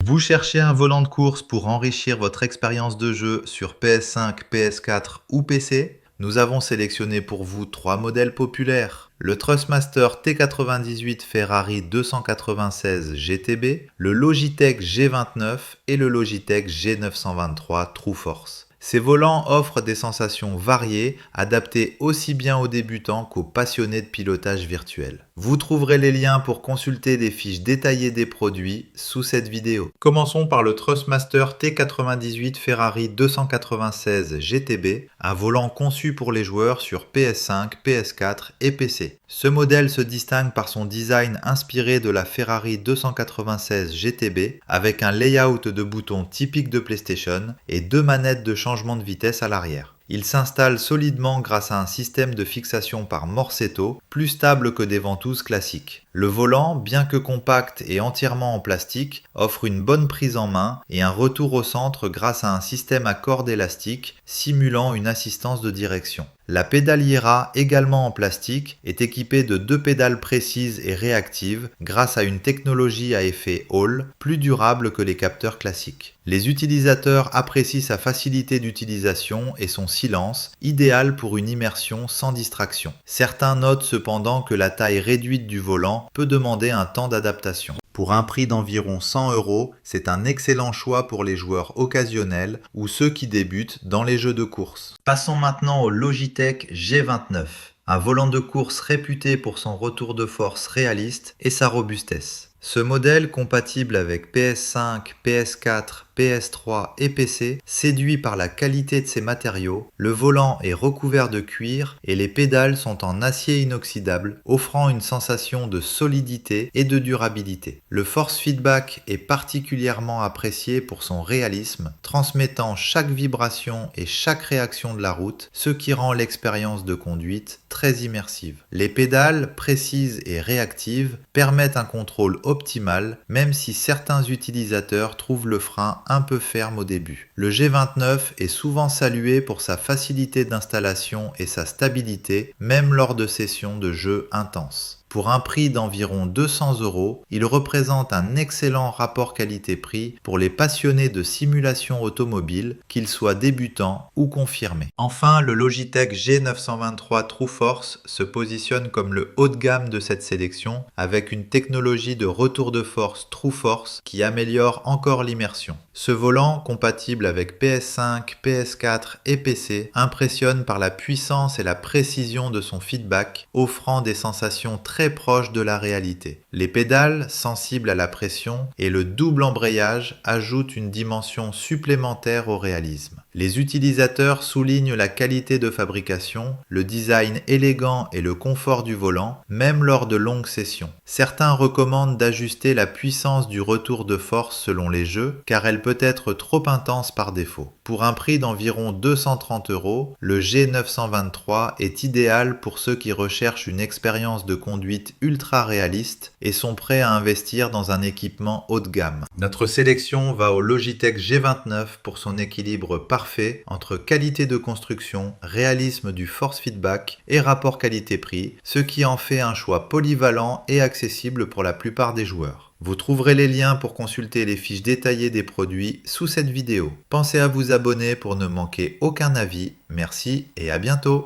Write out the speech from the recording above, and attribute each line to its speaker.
Speaker 1: Vous cherchez un volant de course pour enrichir votre expérience de jeu sur PS5, PS4 ou PC? Nous avons sélectionné pour vous trois modèles populaires. Le Trustmaster T98 Ferrari 296 GTB, le Logitech G29 et le Logitech G923 True Force. Ces volants offrent des sensations variées, adaptées aussi bien aux débutants qu'aux passionnés de pilotage virtuel. Vous trouverez les liens pour consulter des fiches détaillées des produits sous cette vidéo. Commençons par le Trustmaster T98 Ferrari 296 GTB, un volant conçu pour les joueurs sur PS5, PS4 et PC. Ce modèle se distingue par son design inspiré de la Ferrari 296 GTB, avec un layout de boutons typique de PlayStation et deux manettes de changement de vitesse à l'arrière. Il s'installe solidement grâce à un système de fixation par morsetto, plus stable que des ventouses classiques. Le volant, bien que compact et entièrement en plastique, offre une bonne prise en main et un retour au centre grâce à un système à cordes élastiques simulant une assistance de direction. La pédaliera, également en plastique, est équipée de deux pédales précises et réactives grâce à une technologie à effet Hall plus durable que les capteurs classiques. Les utilisateurs apprécient sa facilité d'utilisation et son silence, idéal pour une immersion sans distraction. Certains notent cependant que la taille réduite du volant peut demander un temps d'adaptation. Pour un prix d'environ 100 €, c'est un excellent choix pour les joueurs occasionnels ou ceux qui débutent dans les jeux de course. Passons maintenant au Logitech G29, un volant de course réputé pour son retour de force réaliste et sa robustesse. Ce modèle, compatible avec PS5, PS4, PS3 et PC, séduit par la qualité de ses matériaux, le volant est recouvert de cuir et les pédales sont en acier inoxydable, offrant une sensation de solidité et de durabilité. Le force feedback est particulièrement apprécié pour son réalisme, transmettant chaque vibration et chaque réaction de la route, ce qui rend l'expérience de conduite très immersive. Les pédales, précises et réactives, permettent un contrôle optimal, même si certains utilisateurs trouvent le frein un peu ferme au début. Le G29 est souvent salué pour sa facilité d'installation et sa stabilité, même lors de sessions de jeu intenses. Pour un prix d'environ 200 €, il représente un excellent rapport qualité-prix pour les passionnés de simulation automobile, qu'ils soient débutants ou confirmés. Enfin, le Logitech G923 True Force se positionne comme le haut de gamme de cette sélection, avec une technologie de retour de force True Force qui améliore encore l'immersion. Ce volant, compatible avec PS5, PS4 et PC, impressionne par la puissance et la précision de son feedback, offrant des sensations très proches de la réalité. Les pédales, sensibles à la pression, et le double embrayage ajoutent une dimension supplémentaire au réalisme. Les utilisateurs soulignent la qualité de fabrication, le design élégant et le confort du volant, même lors de longues sessions. Certains recommandent d'ajuster la puissance du retour de force selon les jeux, car elle peut être trop intense par défaut. Pour un prix d'environ 230 €, le G923 est idéal pour ceux qui recherchent une expérience de conduite ultra réaliste et sont prêts à investir dans un équipement haut de gamme. Notre sélection va au Logitech G29 pour son équilibre parfait entre qualité de construction, réalisme du force feedback et rapport qualité-prix, ce qui en fait un choix polyvalent et accessible pour la plupart des joueurs. Vous trouverez les liens pour consulter les fiches détaillées des produits sous cette vidéo. Pensez à vous abonner pour ne manquer aucun avis. Merci et à bientôt.